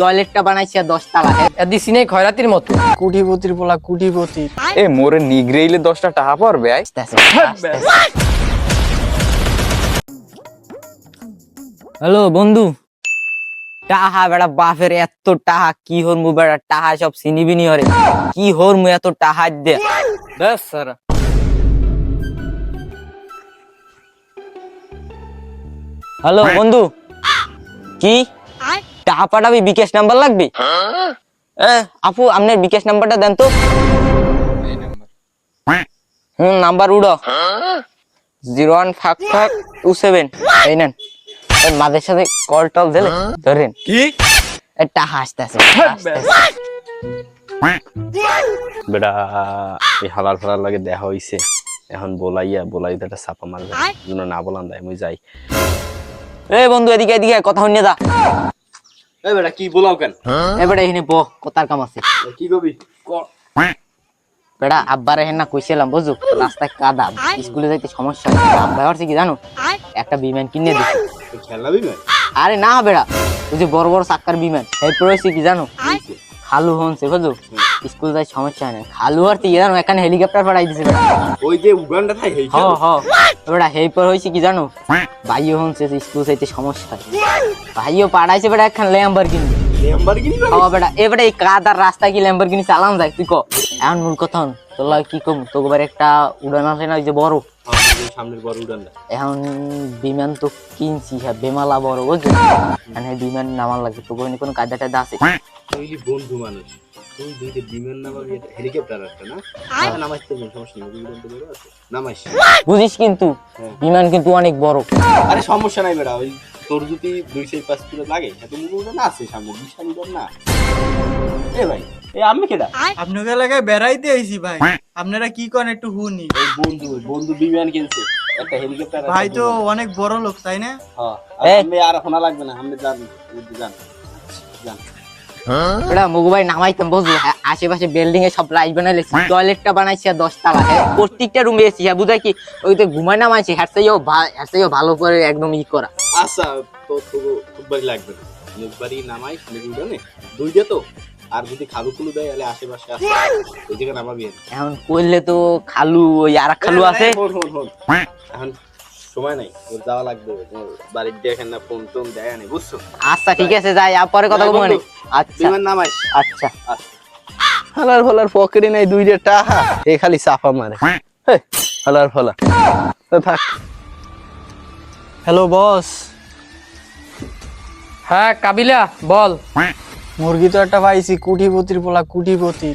টয়লেটটা বানাইছে 10 তালা দিছি নাই খয়রাতির মতো কুটিপতির পোলা কুটিপতি। এ মোরে নিগরেইলে 10টা টাকা পড়বে আই। হ্যালো বন্ধু, টাহা বেড়া বাপের এত টাহা কি হরমু বেড়া, টাহা সব চিনিবিনি হরে কি হরমু এত টাহা দে বেশ স্যার। হ্যালো বন্ধু, কি টাকা পাঠাবি? বিকাশ নাম্বার লাগবে? আপু আপনার বিকাশ নাম্বারটা দেন তো। নাম্বার উড়ো 015527 এই নেন। মাঝে সাথে কল টল দিলে ধরেন কি টাকা আসতেছে। বেটা এই হালার ফালার লাগে দেখা হইছে, এখন বলাই একটা চাপা মারবে জন্য না বলান দেয় মুই যাই। এ বন্ধু এদিকে এদিকে কথা হইনে দা। এ বেটা কি বলাও কেন? এবারে এখানে ব কথার কাম আছে। কি কবি? বেটা আব্বার হেনা কইছিলাম বুঝু, রাস্তায় কাদা, স্কুলে যাইতে সমস্যা। আব্বা হচ্ছে কি জানো, একটা বিমান কিনে দিছে। খেলনা বিমান? আরে না বেড়া, ওই যে বড় বড় চাক্কার বিমান। এরপর হচ্ছে কি জানো, খালু হনছে বুঝু, স্কুল যাই সমস্যা নাই। খালু আর কি জানো, এখানে হেলিকপ্টার পাঠাই দিছে বেড়া। ওই যে উগান্ডা থাকে হেই। বেড়া এরপর হচ্ছে কি জানো, ভাইও হনছে স্কুল যাইতে সমস্যা, ভাইও পাঠাইছে বেড়া একখান ল্যাম্বরগিনি। বেড়া এবারে এই কাদার রাস্তায় কি ল্যাম্বরগিনি চালান যায় তুই ক? এখন মূল কথা তোর কি কম, তোর একটা উড়ান আছে না, ওই যে বড় সামনের বড় উড়ানটা। এখন বিমান তো কিনছি, হ্যাঁ বেমালা বড় বুঝলি, মানে বিমান নামার লাগে। তো কোনো কায়দা টায়দা আছে? তুই বন্ধু মানুষ, তুই দুইটা বিমান নামাবি, হেলিকপ্টার একটা না নামাইতে সমস্যা নেই, বিমান তো বড় আছে নামাইস। বুঝিস কিন্তু বিমান কিন্তু অনেক বড়। আরে সমস্যা নাই বেড়া, ওই তোর যদি 2-5 কিলো লাগে এত উড়ান আছে সামনে, বিশাল উড়ান না। এ ভাই এ আমি কেডা? আপনাকে এলাকায় বেড়াইতে আইছি ভাই, আপনারা কি করেন একটু হুনি। ওই বন্ধু বিমান কিনছে একটা হেলিকপ্টার। ভাই তো অনেক বড় লোক তাই না? হ্যাঁ আমি আর শোনা লাগবে না, আমি জান। এটা মুগু ভাই নামাইতাম বুঝলো, আশেপাশে বিল্ডিং এ সব লাইট বানাইলে, টয়লেটটা বানাইছে 10 তালা, প্রত্যেকটা রুমে এসি, হ্যাঁ বুঝাই কি ওই তো ঘুমায় নামাইছে, হ্যাঁ ভালো করে একদম ই করা। আচ্ছা তো খুব বাড়ি লাগবে না, বাড়ি নামাই উড়ানে দুইটা তো, আর যদি খালু খুলু দেয় তাহলে আশেপাশে আছে ওই জায়গা নামাবি। এখন করলে তো খালু, ওই আর খালু আছে। এখন সময় নাই, ওর যাওয়া লাগবে, বাড়ির দেখেন না ফোন টোন দেয় না, বুঝছো? আচ্ছা ঠিক আছে যাই, পরে কথা বলবো। আচ্ছা নামাইস। আচ্ছা হালার ফালার পকেটে নাই 2 টাকা, এ খালি চাপা মারে। হালার ফালা থাক। Hello boss. হ্যাঁ কাবিলা বল। মুরগি তো একটা পাইছি, কুটিপতির পোলা কুটিপতি।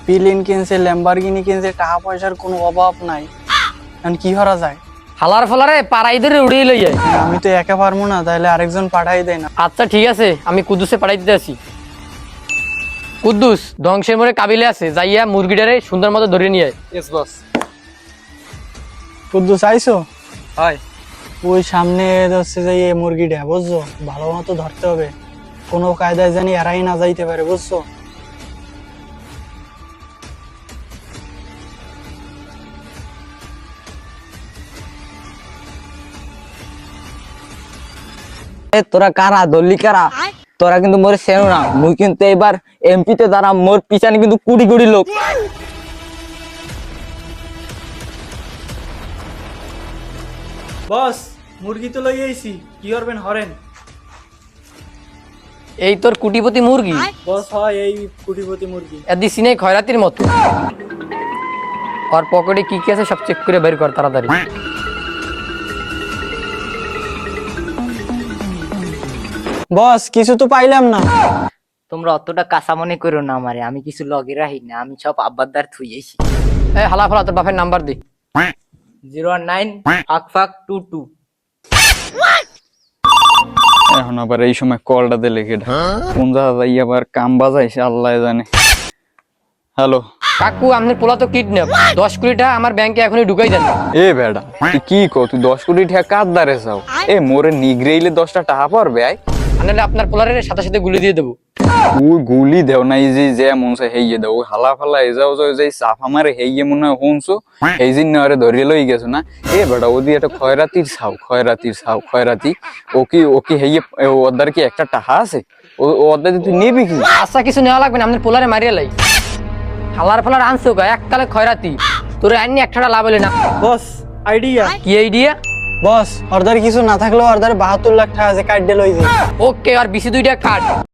প্লেন কিনছে, ল্যাম্বরগিনি কিনছে, টাকা পয়সার কোনো অভাব নাই। এখন কি করা যায়? হালার ফালারে পাড়াই ধরে উড়িয়ে লই যায়। আমি তো একা পারবো না, তাহলে আরেকজন পাঠাই দেয় না। আচ্ছা ঠিক আছে, আমি কুদ্দুসে পাঠাই দিতে আসি। কুদ্দুস ধ্বংসের মোড়ে কাবিলে আছে, যাইয়া মুরগিটারে সুন্দর মতো ধরে নিয়ে আয়। Yes boss. কুদ্দুস আইছো? হয় ওই সামনে হচ্ছে যে এই মুরগিটা বুঝছো, ভালো মতো ধরতে হবে, কোনো কায়দায় জানি এরাই না যাইতে পারে বুঝছো। তোরা কারা দল্লি কারা? তোরা কিন্তু মোর সেনো না, মুই কিন্তু এবার এমপি তে দ্বারা মোর পিছনে কিন্তু কুড়ি কুড়ি লোক। বস মুরগি তো লই আইছি, কি করবেন হরেন? এই তোর কুটিপতি মুরগি? বস হয় এই কুটিপতি মুরগি। দিছি নাই খয়রাতির মতো। আর পকেটে কি কি আছে সব চেক করে বের কর তাড়াতাড়ি। বস কিছু তো পাইলাম না। তোমরা অতটা কাঁচা মনে করো না আমারে, আমি কিছু লগে রাখি না, আমি সব আব্বাদার থুইয়েছি। এই হালা ফালা তোর বাপের নাম্বার দে। 095522। এখন আবার এই সময় কলটা দিলে কেডা, কোন জায়গায় আবার কাম বাজাইছে আল্লাহ জানে। হ্যালো কাকু আপনার পোলা তো কিডন্যাপ, 10 কোটি টাকা আমার ব্যাংকে এখনই ঢুকাই দেন। এ বেড়া তুই কি কর, তুই 10 কোটি টাকা কার দ্বারে চাও? এ মোরে নিগরেইলে 10টা টাকা পড়বে আই। আনলে আপনার পোলারের সাথে সাথে গুলি দিয়ে দেবো। তুই গুলি দেও না, এই যে মন চাই হেইয়ে দেও, হালা ফালা এই যাও যে চাফা মারে হেইয়ে মনে হয় শুনছো, এই জন্য আরে ধরিয়ে লই গেছো না। এ বেটা ওদি একটা খয়রাতির ছাও, খয়রাতি ও কি হেইয়ে ওর দ্বারা কি একটা টাকা আছে? ওদের তুই নিবি কি? আচ্ছা কিছু নেওয়া লাগবে না, আমাদের পোলারে মারিয়ে লাই। হালার ফালার আনছো গা এককালে খয়রাতি, তোর আইনি একটা লাভ হলে না। বস আইডিয়া কি আইডিয়া? বস অর্ধার কিছু না থাকলেও অর্ধার 72 লাখ টাকা আছে কার্ড ডে লই যায়। ওকে আর বেশি 2টা কাট।